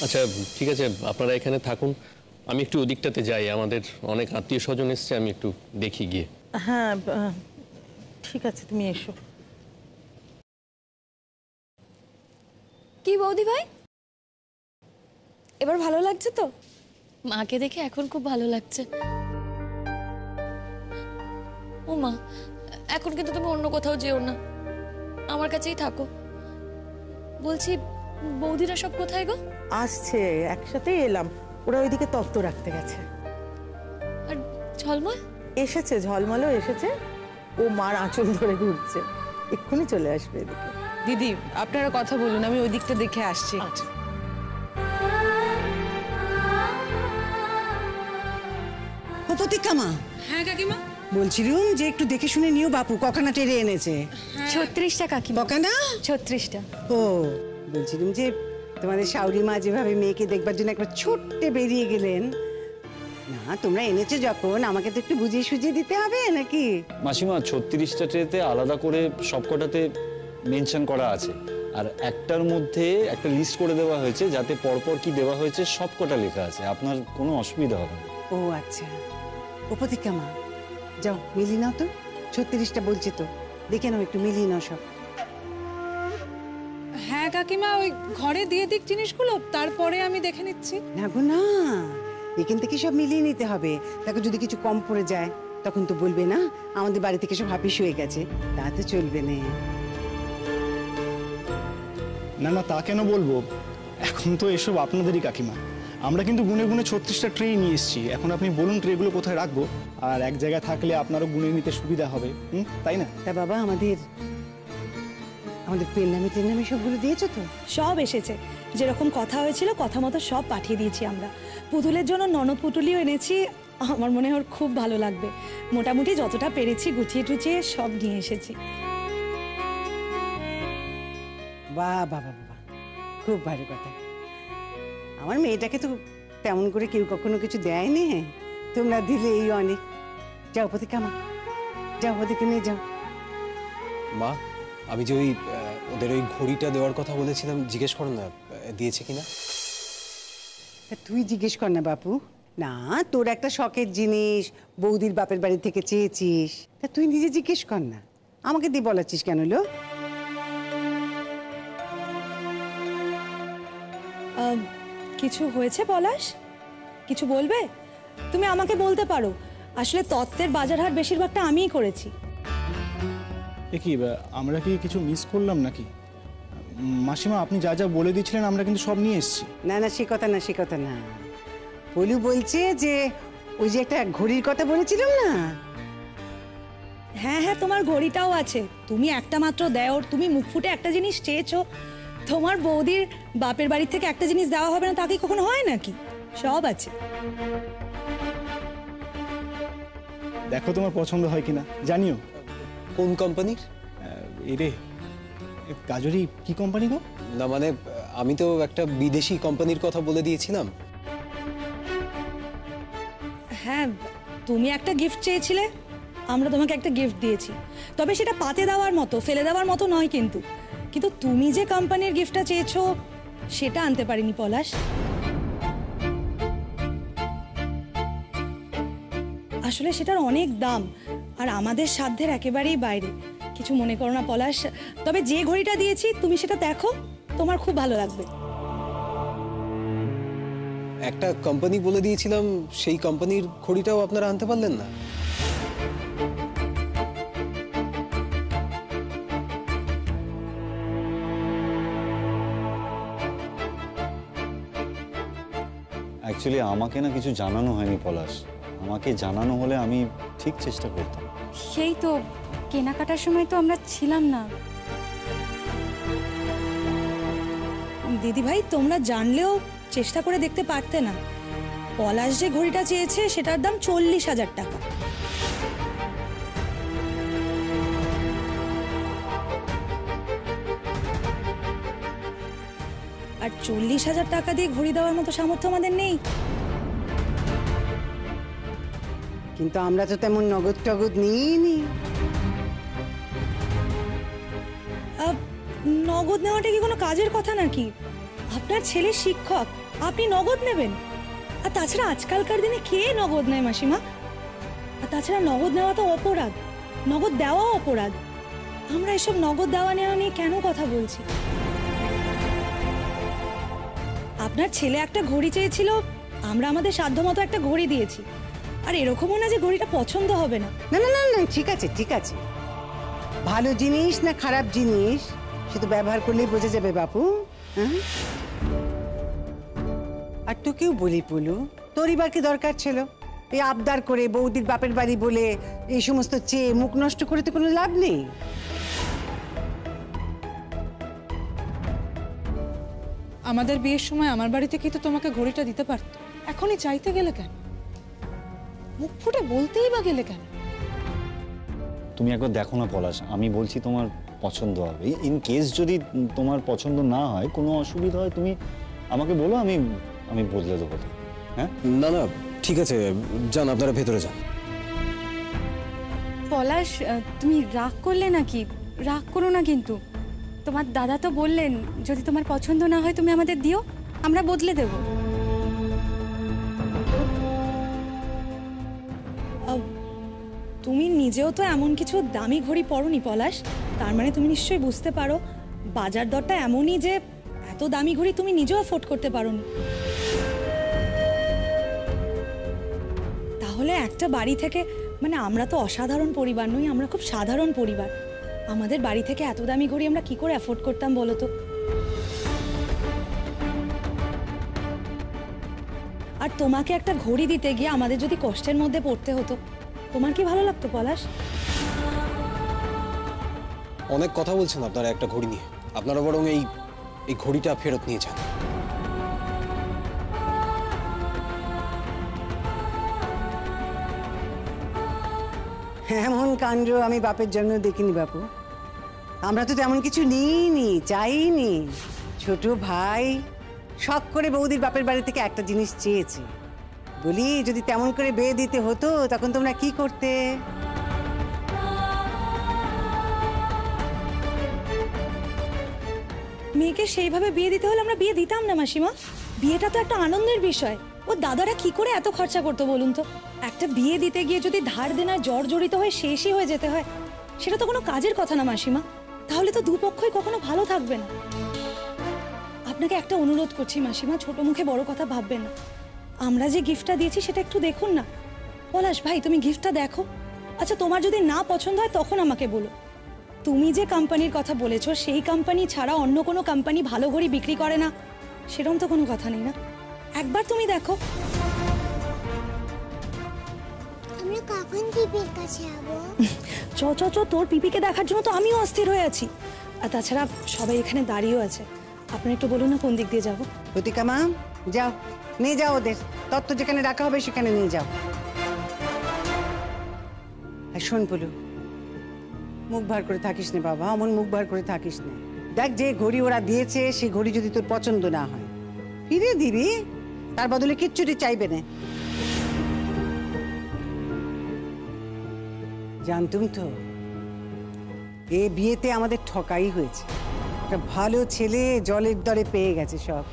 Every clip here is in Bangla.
আচ্ছা ঠিক আছে, আপনারা এখানে থাকুন, আমি একটু ওদিকটাতে যাই, আমাদের অনেক আত্মীয় স্বজন এসছে, আমি একটু দেখি গিয়ে। হ্যাঁ ঠিক আছে, তুমি এসো। কি বৌদি ভাই, এবার ভালো লাগছে তো? মাকে দেখে এখন খুব ভালো লাগছে। ও মা, এখন কিন্তু তুমি অন্য কোথাও যেও না, আমার কাছেই থাকো। বলছি বৌদিরা সব কোথায় গো? আসছে, একসাথেই এলাম, ওরা ওইদিকে তত্ত্ব রাখতে গেছে। আর ঝলমল? এসেছে, ঝলমলও এসেছে, ও মার আঁচল ধরে ঘুরছে, এক্ষুনি চলে আসবে এদিকে। দিদি আপনারা কথা বলুন, আমি ওই দিকটা দেখে আসছি। প্রতীক্ষা মা। হ্যাঁ কাকিমা। বলছিলুম যে একটু দেখে শুনে নিও, বাপু কখানা টেরে এনেছে। 36টা কাকিমা। কখানা? 36টা। ও বলছিলুম যে তোমাদের শাউরি মা যেভাবে মেয়েকে দেখবার জন্য একবার ছোট্টে বেরিয়ে গেলেন, না তোমরা এনেছো যখন আমাকে তো একটু বুঝিয়ে সুঝিয়ে দিতে হবে নাকি? মাসিমা 36টা ট্রেতে আলাদা করে সবকটাতে মেনশন করা আছে, আর একটার মধ্যে একটা লিস্ট করে দেওয়া হয়েছে যাতে পরপর কি দেওয়া হয়েছে সবকটা লেখা আছে, আপনার কোনো অসুবিধা হবে না। ও আচ্ছা, ও প্রতীক্ষা মা যাও মিলিয়ে নাও তো, 36টা বলছে তো, দেখে নাও একটু মিলিয়ে নাও সব। হ্যাঁ কাকিমা, ওই ঘরে দিয়ে দিক জিনিসগুলো, তারপরে আমি দেখে নিচ্ছি। না গো না, এখান থেকে সব মিলিয়ে নিতে হবে, তাকে যদি কিছু কম পড়ে যায় তখন তো বলবে না আমাদের বাড়ি থেকে সব হাফিস হয়ে গেছে, তা তো চলবে না। না না, তা কেন বলবো, এখন তো এসব আপনাদেরই কাকিমা, আমরা কিন্তু গুনে গুনে 36টা ট্রে নিয়ে এসেছি, এখন আপনি বলুন ট্রেগুলো কোথায় রাখবো, আর এক জায়গায় থাকলে আপনারও গুনে নিতে সুবিধা হবে, তাই না? তা বাবা আমাদের পেন নামে টেন নামে সবগুলো দিয়েছো তো? সব এসেছে, যেরকম কথা হয়েছিল কথা মতো সব পাঠিয়ে দিয়েছি আমরা। পুতুলের জন্য ননদ পুটুলিও এনেছি, আমার মনে হয় ওর খুব ভালো লাগবে। মোটামুটি যতটা পেরেছি গুছিয়ে টুচিয়ে সব নিয়ে এসেছি। বাহ বাবা বাবা, খুব ভালো কথা। আমার মেয়েটাকে তো তেমন করে কেউ কখনো কিছু দেয়নি, তোমরা দিলে এই অনেক। যাও প্রতীক্ষা মা, যাও ওদেরকে নিয়ে যাও। মা, আমি যে ওদের ওই ঘড়িটা দেওয়ার কথা বলেছিলাম, জিজ্ঞেস করো না দিয়েছে কিনা। তুই জিজ্ঞেস কর না বাপু, না তোর একটা শখের জিনিস বৌদির বাপের বাড়ি থেকে চেয়েছিস, তা তুই নিজে জিজ্ঞেস কর না, আমাকে দিয়ে বলাচ্ছিস কেন লো? কিছু হয়েছে পলাশ? কিছু বলবে? তুমি আমাকে বলতে পারো, আসলে তত্ত্বের বাজারহাট বেশিরভাগটা আমিই করেছি। কি আমরা কি কিছু মিস করলাম নাকি? মাসিমা আপনি যা যা বলে দিয়েছিলেন আমরা কিন্তু সব নিয়ে এসেছি। না না, সে কথা না, সে কথা না, পলু বলছে যে ওই যে একটা ঘড়ির কথা বলেছিলাম না। হ্যাঁ হ্যাঁ, তোমার ঘড়িটাও আছে, তুমি একটা মাত্র দেওর, তুমি মুখ ফুটে একটা জিনিস চেয়েছো, তোমার বৌদির বাপের বাড়ি থেকে একটা জিনিস দেওয়া হবে না তা কি কখনো হয় নাকি? সব আছে। দেখো তোমার পছন্দ হয় কিনা জানিও। কোন কোম্পানির? এরে গাজরি কি কোম্পানি গো? না মানে আমি তো একটা বিদেশি কোম্পানির কথা বলে দিয়েছিলাম। হ্যাঁ, তুমি একটা গিফট চেয়েছিলে, আমরা তোমাকে একটা গিফট দিয়েছি, তবে সেটা পাতে দেওয়ার মতো, ফেলে দেওয়ার মতো নয়। কিন্তু কিন্তু তুমি যে কোম্পানির গিফটটা চেয়েছো সেটা আনতে পারিনি পলাশ। আসলে সেটার অনেক দাম, আর আমাদের সাধ্যের একেবারেই বাইরে। কিছু মনে করো না পলাশ, তবে যে ঘড়িটা দিয়েছি তুমি সেটা দেখো, তোমার খুব ভালো লাগবে। একটা কোম্পানি বলে দিয়েছিলাম, সেই কোম্পানির ঘড়িটাও আপনারা আনতে পারলেন না? অ্যাকচুয়ালি আমাকে না কিছু জানানো হয়নি পলাশ, আমাকে জানানো হলে আমি ঠিক চেষ্টা করতাম। সেই তো, কেনাকাটার সময় তো আমরা ছিলাম না। দিদি ভাই, তোমরা জানলেও চেষ্টা করে দেখতে পারতে না, পলাশ যে ঘড়িটা চেয়েছে সেটার দাম 40,000 টাকা। আর 40,000 টাকা দিয়ে ঘড়ি দেওয়ার মতো সামর্থ্য আমাদের নেই। কিন্তু আমরা তো তেমন নগদ টগদ নিইনি। নগদ নেওয়াটা কি কোনো কাজের কথা নাকি? আপনার ছেলে শিক্ষক, আপনি নগদ নেবেন? আর তাছাড়া আজকালকার দিনে কে নগদ নেয় মাসিমা? আর তাছাড়া নগদ নেওয়া তো অপরাধ, নগদ দেওয়াও অপরাধ। আমরা এসব নগদ দেওয়া নেওয়া নিয়ে কেন কথা বলছি? আপনার ছেলে একটা ঘড়ি চেয়েছিল, আমরা আমাদের সাধ্যমতো একটা ঘড়ি দিয়েছি। আর এরকমও না যে ঘড়িটা পছন্দ হবে না। না না না না, ঠিক আছে ঠিক আছে, ভালো জিনিস না খারাপ জিনিস সে তো ব্যবহার করলেই বোঝা যাবে বাপু। হ্যাঁ, আর তোকেও বলি পলু, তোরই বা কি দরকার ছিল এই আবদার করে বৌদির বাপের বাড়ি বলে এই সমস্ত চেয়ে মুখ নষ্ট করে তো কোনো লাভ নেই। আমাদের বিয়ের সময় আমার বাড়ি থেকেই তো তোমাকে ঘড়িটা দিতে পারতো, এখনই চাইতে গেলে কেন? মুখ ফুটে বলতেই বা গেলে কেন? তুমি একবার দেখো না পলাশ, আমি বলছি তোমার পছন্দ হবে। ইন কেস যদি তোমার পছন্দ না হয়, কোনো অসুবিধা হয়, তুমি আমাকে বলো, আমি আমি বদলে দেবো। হ্যাঁ, না না ঠিক আছে, যান আপনারা ভেতরে যান। পলাশ, তুমি রাগ করলে নাকি? রাগ করো না কিন্তু। তোমার দাদা তো বললেন যদি তোমার পছন্দ না হয় তুমি আমাদের দিও, আমরা বদলে দেব। তুমি নিজেও তো এমন কিছু দামি ঘড়ি পরোনি পলাশ, তার মানে তুমি নিশ্চয়ই বুঝতে পারো বাজার দরটা এমনই যে এত দামি ঘড়ি তুমি নিজেও অ্যাফোর্ড করতে পারোনি। তাহলে একটা বাড়ি থেকে, মানে আমরা তো অসাধারণ পরিবার নই, আমরা খুব সাধারণ পরিবার, আমাদের বাড়ি থেকে এত দামি ঘড়ি আমরা কি করে অ্যাফোর্ড করতাম বলো তো? আর তোমাকে একটা ঘড়ি দিতে গিয়ে আমাদের যদি কষ্টের মধ্যে পড়তে হতো, তোমার কি ভালো লাগতো পলাশ? অনেক কথা বলছেন আপনারা একটা ঘড়ি নিয়ে, আপনারা বরং এই ঘড়িটা ফেরত নিয়ে যান। এমন কাণ্ড আমি বাপের জন্য দেখিনি বাপু। আমরা তো তেমন কিছু নিইনি, চাইনি। ছোট ভাই শখ করে বৌদির বাপের বাড়ি থেকে একটা জিনিস চেয়েছে, বলি যদি তেমন করে বিয়ে দিতে হতো তখন তোমরা কি করতে? মেয়েকে সেইভাবে বিয়ে দিতে হলে আমরা বিয়ে দিতাম না মাসিমা। বিয়েটা তো একটা আনন্দের বিষয়। ও দাদারা কি করে এত খরচা করতো বলুন তো? একটা বিয়ে দিতে গিয়ে যদি ধার দেনায় জর্জরিত হয়ে শেষই হয়ে যেতে হয়, সেটা তো কোনো কাজের কথা না মাসিমা। তাহলে তো দুপক্ষই কখনো ভালো থাকবে না। আপনাকে একটা অনুরোধ করছি মাসিমা, ছোট মুখে বড় কথা ভাববেন না। আমরা যে গিফটটা দিয়েছি সেটা একটু দেখুন না। পলাশ ভাই, তুমি গিফটটা দেখো। আচ্ছা, তোমার যদি না পছন্দ হয় তখন আমাকে বলো। তুমি যে কোম্পানির কথা বলেছো সেই কোম্পানি ছাড়া অন্য কোনো কোম্পানি ভালো ঘড়ি বিক্রি করে না, সেরকম তো কোনো কথা নেই না? একবার তুমি দেখো। আমরা কখন পিপির কাছে যাব? চ চ চ, তোর পিপিকে দেখার জন্য তো আমিও অস্থির হয়ে আছি। আর তাছাড়া সবাই এখানে দাঁড়িয়েও আছে। আপনারা একটু বলুন না কোন দিক দিয়ে যাবো? প্রতিকা মা, যাও নিয়ে যাও ওদের, তত্ত্ব যেখানে রাখা হবে সেখানে নিয়ে যাও। আর শোন পলু, মুখ ভার করে থাকিস না বাবা, অমন মুখ ভার করে থাকিস না। দেখ, যে ঘড়ি ওরা দিয়েছে সেই ঘড়ি যদি তোর পছন্দ না হয় ফিরে দিবি, তার বদলে কিচ্ছুটি চাইবে না। জানতুম তো এই বিয়েতে আমাদের ঠকাই হয়েছে। একটা ভালো ছেলে জলের দরে পেয়ে গেছে সব।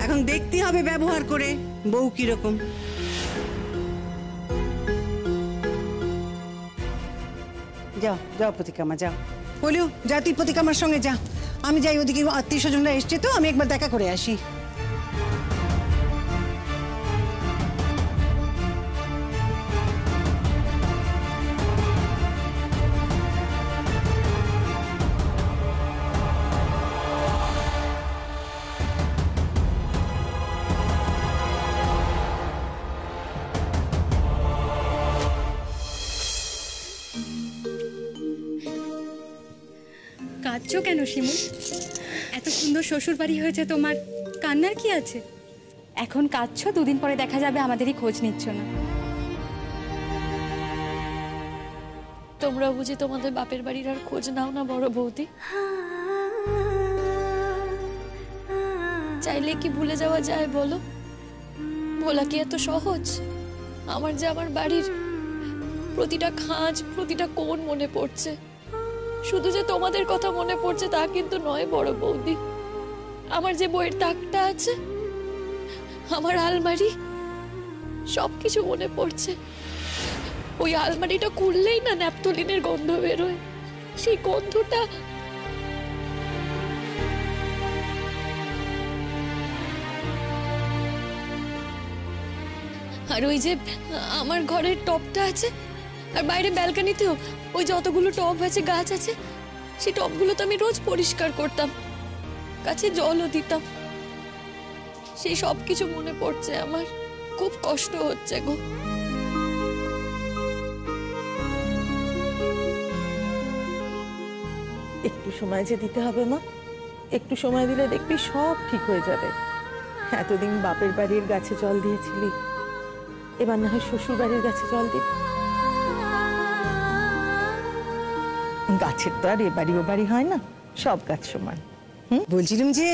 এখন দেখতে হবে ব্যবহার করে বউ কিরকম। যাও যাও প্রতিকামা, যাও। বলিও যা, তুই প্রতিকামার সঙ্গে যা, আমি যাই ওদিকে, আত্মীয় স্বজনরা এসছে তো, আমি একবার দেখা করে আসি। কাঁদছো কেন শিমুল? এত সুন্দর শ্বশুর বাড়ি হয়েছে তোমার, কান্নার কি আছে? এখন কাঁদছো, দুদিন পরে দেখা যাবে আমাদেরই খোঁজ নিচ্ছ না। তোমরা বুঝি তোমাদের বাপের বাড়ির আর খোঁজ নাও না বড় বৌদি? চাইলে কি ভুলে যাওয়া যায় বলো? ভোলা কি এত সহজ? আমার যে আমার বাড়ির প্রতিটা খাঁজ, প্রতিটা কোণ মনে পড়ছে। শুধু যে তোমাদের কথা মনে পড়ছে তা কিন্তু নয় বড় বৌদি, আমার যে বইয়ের তাকটা আছে, আমার আলমারি, সবকিছু মনে পড়ছে। ওই আলমারিটা খুললেই না ন্যাপথলিনের গন্ধ বেরোয়, সেই গন্ধটা আর ওই যে আমার ঘরের টবটা আছে, আর বাইরে ব্যালকনিতেও ওই যতগুলো টব আছে, গাছ আছে, সেই টবগুলো তো আমি রোজ পরিষ্কার করতাম, গাছে জলও দিতাম। সেই সব কিছু মনে পড়ছে আমার, খুব কষ্ট হচ্ছে গো। একটু সময় যে দিতে হবে মা, একটু সময় দিলে দেখবি সব ঠিক হয়ে যাবে। এতদিন বাপের বাড়ির গাছে জল দিয়েছিলি, এবার না হয় শ্বশুর বাড়ির গাছে জল দিবি। গাছের তো আর এ বাড়ি ও বাড়ি হয় না, সব গাছ সমান। বলছিলাম যে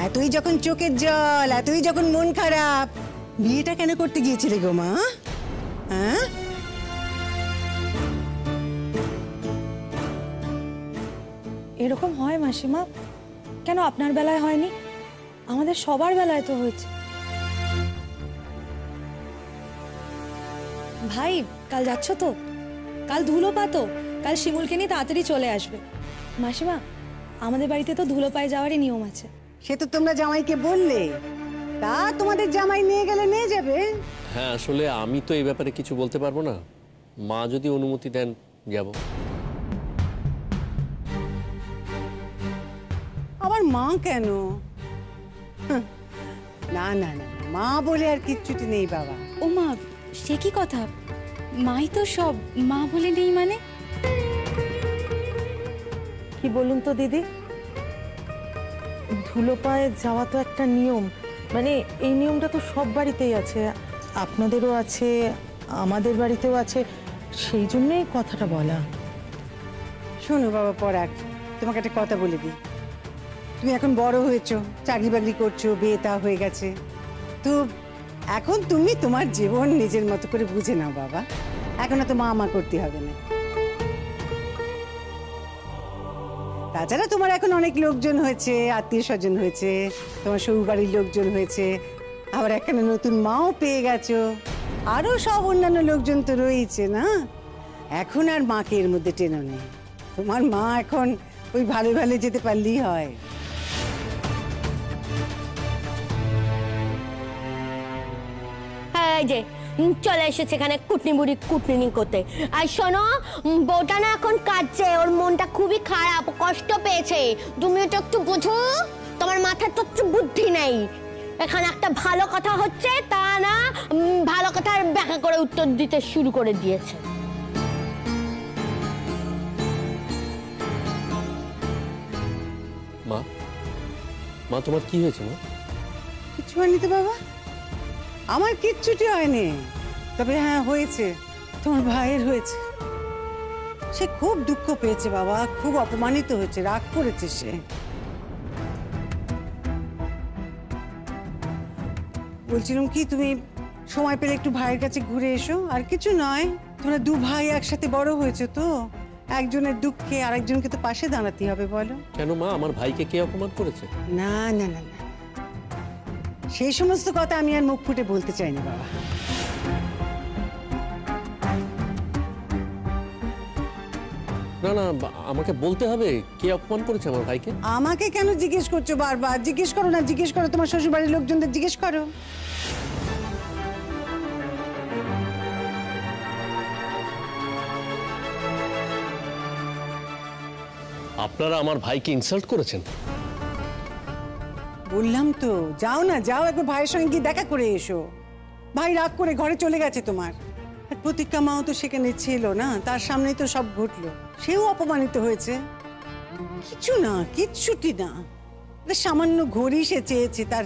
এতই যখন চোখের জল, এতই যখন মন খারাপ, বিয়েটা কেন করতে গিয়েছিলে গো মা? হ্যাঁ, এরকম হয় মাসিমা? কেন আপনার বেলায় হয়নি? আমাদের সবার বেলায় তো হয়েছে। ভাই কাল যাচ্ছ তো? কাল ধুলো পাতো, কাল শিমুলকে নিয়ে তাড়াতাড়ি চলে আসবে। মাসিমা, আমাদের বাড়িতে তো ধুলো পায়ে যাওয়ারই নিয়ম আছে। সে তো তোমরা জামাইকে বললে, তা তোমাদের জামাই নিয়ে গেলে নিয়ে যাবে। হ্যাঁ, আসলে আমি তো এই ব্যাপারে কিছু বলতে পারবো না, মা যদি অনুমতি দেন যাব। আবার মা কেন? না না না, মা বলে আর কিচ্ছুটি নেই বাবা। ও মা, সে কি কথা? মাই তো সব, মা বলে নেই মানে? কি বলুন তো দিদি, ধুলো পায়ে যাওয়া তো একটা নিয়ম, মানে এই নিয়মটা তো সব বাড়িতেই আছে, আপনাদেরও আছে, আমাদের বাড়িতেও আছে, সেই জন্যই কথাটা বলা। শোনো বাবা পরাগ, তোমাকে একটা কথা বলে দিই। তুমি এখন বড় হয়েছো, চাকরি বাকরি করছো, বিয়ে তা হয়ে গেছে, তো এখন তুমি তোমার জীবন নিজের মতো করে বুঝে নাও বাবা। এখন তো মা করতে হবে না। তাছাড়া তোমার এখন অনেক লোকজন হয়েছে, আত্মীয় স্বজন হয়েছে, তোমার শ্বশুর বাড়ির লোকজন হয়েছে, আবার এখানে নতুন মাও পেয়ে গেছো, আরো সব অন্যান্য লোকজন তো রয়েছে না। এখন আর মাকে এর মধ্যে টেনো নেই। তোমার মা এখন ওই ভালো ভালো যেতে পারলেই হয়। এই যে চলে এসেছে এখানে কুটনি বুড়ি কুটনি করতে। আর শোনো, বউটা না এখন কাঁদছে, ওর মনটা খুবই খারাপ, কষ্ট পেয়েছে, তুমি তো একটু বুঝো, তোমার মাথায় তো একটু বুদ্ধি নেই। এখানে একটা ভালো কথা হচ্ছে, তা না ভালো কথার ব্যাখ্যা করে উত্তর দিতে শুরু করে দিয়েছে। মা, মা তোমার কি হয়েছে মা? কিছু হয়নি তো বাবা, আমার কিচ্ছুটি হয়নি। তবে হ্যাঁ হয়েছে, তোমার ভাইয়ের হয়েছে। সে খুব দুঃখ পেয়েছে বাবা, খুব অপমানিত হয়েছে, রাগ করেছে সে। বলছিলাম কি, তুমি সময় পেলে একটু ভাইয়ের কাছে ঘুরে এসো। আর কিছু নয়, তোমরা দু ভাই একসাথে বড় হয়েছে তো, একজনের দুঃখে আরেকজনকে তো পাশে দাঁড়াতে হবে বলো। কেন মা, আমার ভাইকে কে অপমান করেছে? না না না না, সেই সমস্ত কথা আমি আর মুখ ফুটে বলতে চাই না বাবা। না না, আমাকে বলতে হবে কে অপমান করেছে আমার ভাইকে। আমাকে কেন জিজ্ঞেস করছো বারবার? জিজ্ঞেস করো না, জিজ্ঞেস করো তোমার শ্বশুর বাড়ির লোকজনদের জিজ্ঞেস করো। আপনারা আমার ভাইকে ইনসাল্ট করেছেন? বললাম তো, যাও না, যাও একবার ভাইয়ের সঙ্গে গিয়ে দেখা করে এসো। ভাই রাগ করে ঘরে চলে গেছে তোমার। আর প্রতীক্ষা মাও তো সেখানে ছিল না, তার সামনেই তো সব ঘটলো, সেও অপমানিত হয়েছে। কিছু না, কিচ্ছুটি না, একটা সামান্য ঘড়ি সে চেয়েছে তার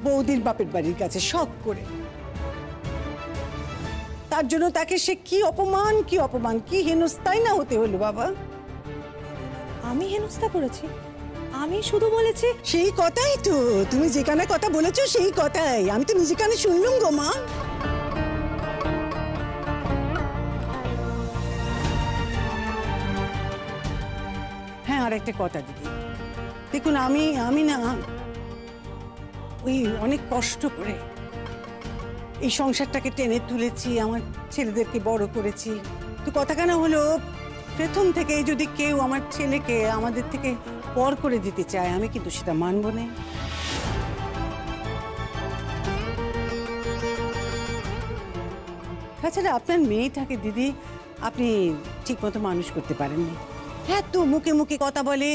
বৌদির বাপের বাড়ির কাছে শখ করে, তার জন্য তাকে সে কি অপমান কি অপমান, কি হেনস্থাই না হতে হলো বাবা। আমি হেনস্থা করেছি? আমি শুধু বলেছি। সেই কথাই তো, তুমি যে কানে কথা বলেছো সেই কথাই আমি তো নিজে কানে শুনলুম গো মা। একটা কথা দিদি, দেখুন আমি না ওই অনেক কষ্ট করে এই সংসারটাকে টেনে তুলেছি, আমার ছেলেদেরকে বড় করেছি। তো কথা কেন হলো, প্রথম থেকে যদি কেউ আমার ছেলেকে আমাদের থেকে পর করে দিতে চায়, আমি কিন্তু সেটা মানব না। তাছাড়া আপনার মেয়েটাকে দিদি আপনি ঠিক মতো মানুষ করতে পারেননি। এত মুখে মুখে কথা বলে,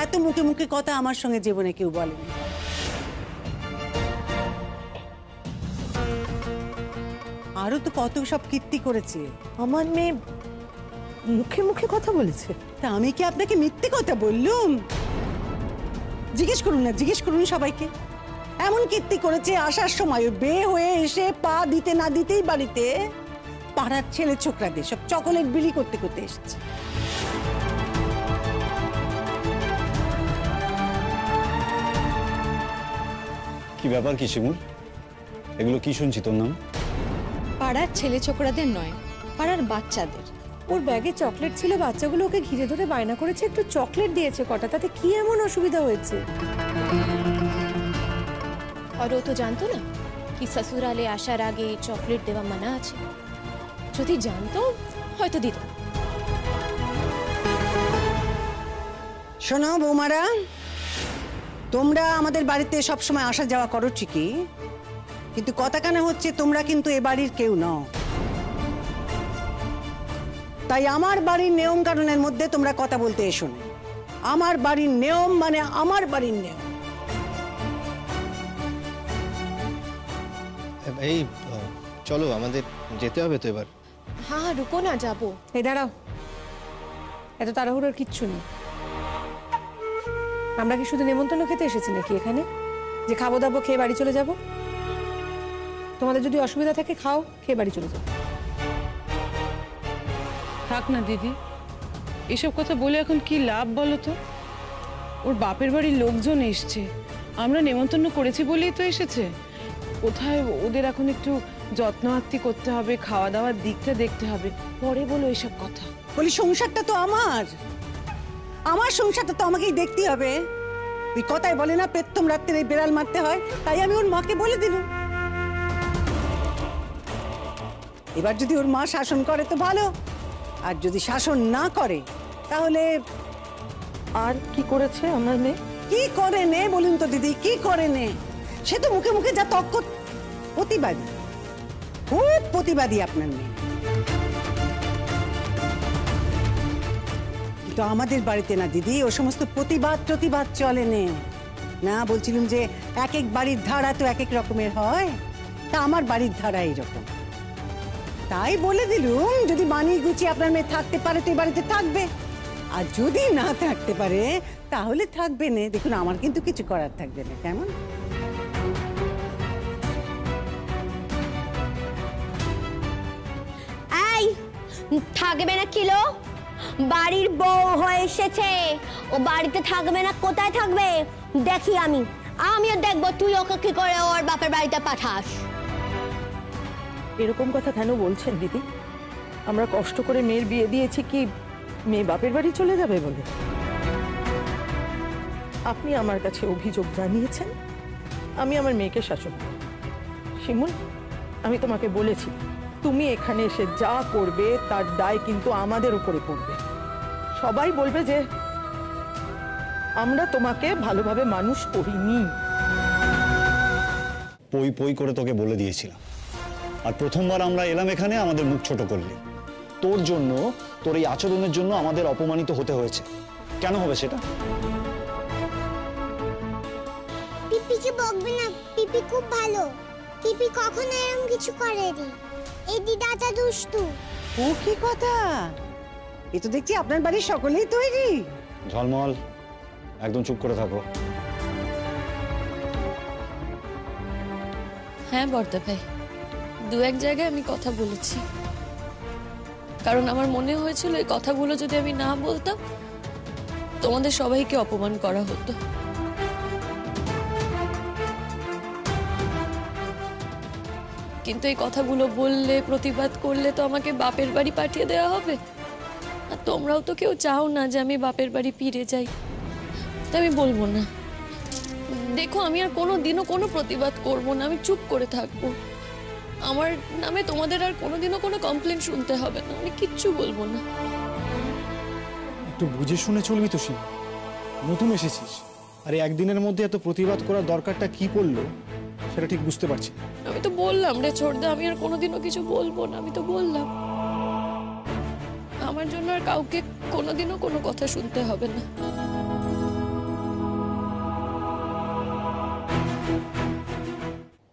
এত মুখে মুখে কথা আমার সঙ্গে জীবনে কেউ বলেনি। আরো তো কত সব কীর্তি করেছে। আমার মেয়ে মুখে মুখে কথা বলেছে? তা আমি কি আপনাকে মিথ্যে কথা বললুম? জিজ্ঞেস করুন না, জিজ্ঞেস করুন সবাইকে। এমন কীর্তি করেছে, আসার সময় বিয়ে হয়ে এসে পা দিতে না দিতেই বাড়িতে পাড়ার ছেলে ছোকরাদের সব চকোলেট বিলি করতে করতে এসেছে। কি ব্যাপার কি শিমুল, এগুলো কি শুনছি তোর নাম? পাড়ার ছেলে ছোকরাদের নয়, পাড়ার বাচ্চাদের। ওর ব্যাগে চকলেট ছিল, বাচ্চাগুলো ওকে ঘিরে ধরে বায়না করেছে, একটু চকলেট দিয়েছে কটা, তাতে কি এমন অসুবিধা হয়েছে? আর ও তো জানতো না কি শ্বশুরালে আসার আগে চকলেট দেওয়া মানা আছে। যদি জানতো হয়তো দিত। শোনো বৌমারা, তোমরা আমাদের বাড়িতে সবসময় আসা যাওয়া করো ঠিকই, কিন্তু কথা কেন হচ্ছে তোমরা কিন্তু এ বাড়ির কেউ নও। তাই আমার বাড়ির নিয়ম কানুনের মধ্যে তোমরা কথা বলতে এসো না। আমার বাড়ির নিয়ম মানে আমার বাড়ির নিয়ম। এই চলো, আমাদের যেতে হবে তো এবার। হ্যাঁ রুকো না, যাবো। এই দাঁড়াও, এত তাড়াহুড়োর কিচ্ছু নেই। আমরা কি শুধু নেমন্তন্ন খেতে এসেছি নাকি এখানে, যে খাবো দাবো খেয়ে বাড়ি চলে যাব? তোমাদের যদি অসুবিধা থাকে খাও, খেয়ে বাড়ি চলে যাও। থাক না দিদি, এসব কথা বলে এখন কি লাভ বলো তো? ওর বাপের বাড়ির লোকজন এসছে, আমরা নেমন্তন্ন করেছি বলেই তো এসেছে। কোথায় ওদের এখন একটু যত্ন আত্তি করতে হবে, খাওয়া দাওয়ার দিকটা দেখতে হবে, পরে বলো এসব কথা। বলি সংসারটা তো আমার সংসারটা তো আমাকেই দেখতে হবে। ওই কথাই বলে না, প্রথম রাত্রে বেড়াল মারতে হয়, তাই আমি ওর মাকে বলে দিলাম। এবার যদি ওর মা শাসন করে তো ভালো, আর যদি শাসন না করে তাহলে। আর কি করেছে আমার মেয়ে? কি করে নে বলুন তো দিদি, কি করে নে? সে তো মুখে মুখে যা তর্ক, প্রতিবাদী, খুব প্রতিবাদী আপনার মেয়ে। কিন্তু আমাদের বাড়িতে না দিদি ও সমস্ত প্রতিবাদ চলে না। বলছিলাম যে এক এক বাড়ির ধারা তো এক এক রকমের হয়, তা আমার বাড়ির ধারা এইরকম। তাই বলে দিলুম, যদি মানিয়ে গুছিয়ে আপনার মেয়ে থাকতে পারে তো এই বাড়িতে থাকবে, আর যদি না থাকতে পারে তাহলে থাকবে না। দেখুন আমার কিন্তু কিছু করার থাকবে না, কেমন? এই থাকবে না কিলো, বাড়ির বউ হয়ে এসেছে, ও বাড়িতে থাকবে না কোথায় থাকবে দেখি আমিও দেখবো তুই ওকে কি করে ওর বাপের বাড়িতে পাঠাস। এরকম কথা কেন বলছেন দিদি? আমরা কষ্ট করে মেয়ের বিয়ে দিয়েছি কি মেয়ে বাপের বাড়ি চলে যাবে বলে? আপনি আমার কাছে অভিযোগ জানিয়েছেন, আমি আমার মেয়েকে শাসন করব। শিমুল, আমি তোমাকে বলেছি তুমি এখানে এসে যা করবে তার দায় কিন্তু আমাদের উপরে পড়বে। সবাই বলবে যে আমরা তোমাকে ভালোভাবে মানুষ করিনি। পই পই করে তোকে বলে দিয়েছিলাম, আর প্রথমবার আমরা এলাম এখানে আমাদের মুখ ছোট করলি। তোর জন্য, তোর এই আচরণের জন্য আমাদের অপমানিত হতে হয়েছে। কেন হবে সেটা? পিপিকে বকবে না, পিপি খুব ভালো। পিপি কখনো এরকম কিছু করেনি। এই দিদাটা দুষ্টু। ও কি কথা, এ তো দেখছি আপনার বাড়ির সকলেই তৈরি। ঝলমল, একদম চুপ করে থাকো। হ্যাঁ বর্দা ভাই, দু এক জায়গায় আমি কথা বলেছি, কারণ আমার মনে হয়েছিল এই কথাগুলো যদি আমি না বলতাম তোমাদের সবাইকে অপমান করা হতো। কিন্তু এই কথাগুলো বললে, প্রতিবাদ করলে তো আমাকে বাপের বাড়ি পাঠিয়ে দেওয়া হবে, আর তোমরাও তো কেউ চাও না যে আমি বাপের বাড়ি ফিরে যাই, তা আমি বলবো না। দেখো, আমি আর কোনো দিনও কোনো প্রতিবাদ করব না, আমি চুপ করে থাকবো। আমার নামে তোমাদের আর কোনোদিনও কোনো কমপ্লেন শুনতে হবে না, আমি কিচ্ছু বলবো না। একটু বুঝে শুনে চলবি তো সীমা, নতুন এসেছিস, আর এই একদিনের মধ্যে এত প্রতিবাদ করার দরকারটা কি পড়লো সেটা ঠিক বুঝতে পারছি না। আমি তো বললাম রে ছোটদা, আমি আর কোনোদিনও কিছু বলবো না, আমি তো বললাম। আমার জন্য আর কাউকে কোনোদিনও কোনো কথা শুনতে হবে না।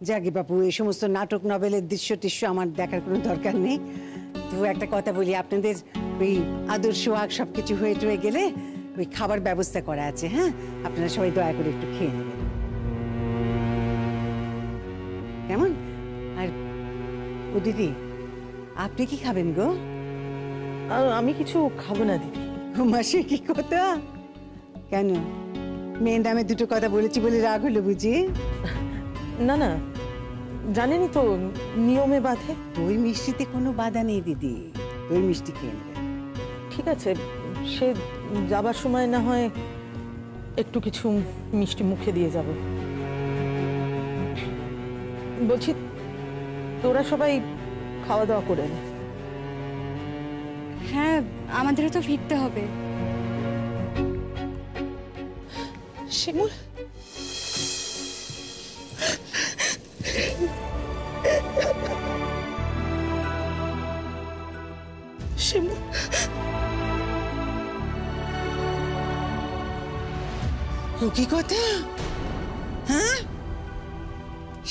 যাকে বাপু, এই সমস্ত নাটক নভেলের দৃশ্য টিশ্য আমার দেখার কোনো দরকার নেই। তো একটা কথা বলি, আপনাদের ওই আদর্শ আগ সব কিছু হয়ে টয়ে গেলে ওই খাবার ব্যবস্থা করা আছে, হ্যাঁ? আপনারা সবাই দয়া করে একটু খেয়ে নেবেন, কেমন? আর ও দিদি, আপনি কি খাবেন গো? আমি কিছু খাবো না দিদি। মাসে কি কথা? কেন, মেয়ের নামে দুটো কথা বলেছি বলে রাগ হলো বুঝি? না না, জানেনই তো নিয়মে বাঁধে। দই মিষ্টিতে কোনো বাধা নেই দিদি, দই মিষ্টি খেয়ে নেবেন। ঠিক আছে, সে যাবার সময় না হয় একটু কিছু মিষ্টি মুখে দিয়ে যাব। বলছি, তোরা সবাই খাওয়া দাওয়া করে নে। হ্যাঁ, আমাদেরও তো ফিরতে হবে। শিমুল, শিমুল, কি কথা? হ্যাঁ,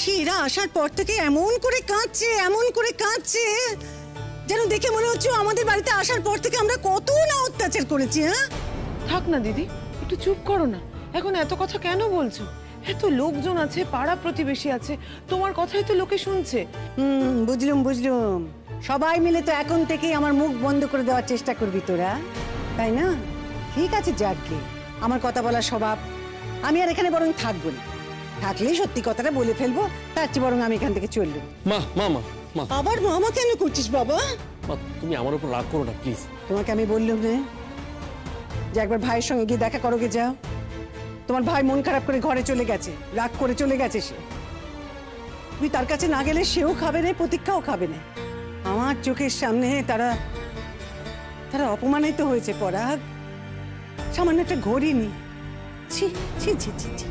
সেরা আসার পর থেকে এমন করে কাঁদছে, এমন করে কাঁদছে, যেন দেখে মনে হচ্ছে আমাদের বাড়িতে আসার পর থেকে আমরা কত না অত্যাচার করেছি। হ্যাঁ, থাক না দিদি, একটু চুপ করো না। এখন এত কথা কেন বলছো? এত লোকজন আছে, পাড়া প্রতিবেশী আছে, তোমার কথাই তো লোকে শুনছে। বুঝলুম বুঝলুম, সবাই মিলে তো এখন থেকেই আমার মুখ বন্ধ করে দেওয়ার চেষ্টা করবি তোরা, তাই না? ঠিক আছে, যাকে আমার কথা বলার স্বভাব, আমি আর এখানে বরং থাকবো না। থাকলেই সত্যি কথাটা বলে ফেলবো, তার চেয়ে বরং আমি এখান থেকে চললুম। মা মা মা মা, আবার মামা কেন করছিস বাবা? মা, তুমি আমার উপর রাগ করো না প্লিজ। তোমাকে আমি বললুম না যে একবার ভাইয়ের সঙ্গে গিয়ে দেখা করো, গে যাও। তোমার ভাই মন খারাপ করে ঘরে চলে গেছে, রাগ করে চলে গেছে সে। তুমি তার কাছে না গেলে সেও খাবে না, প্রতীক্ষাও খাবে না। আমার চোখের সামনে তারা তারা অপমানিত হয়েছে পরাগ, সামান্য একটা ঘড়ি নিয়ে। ছি ছি ছি ছি ছি।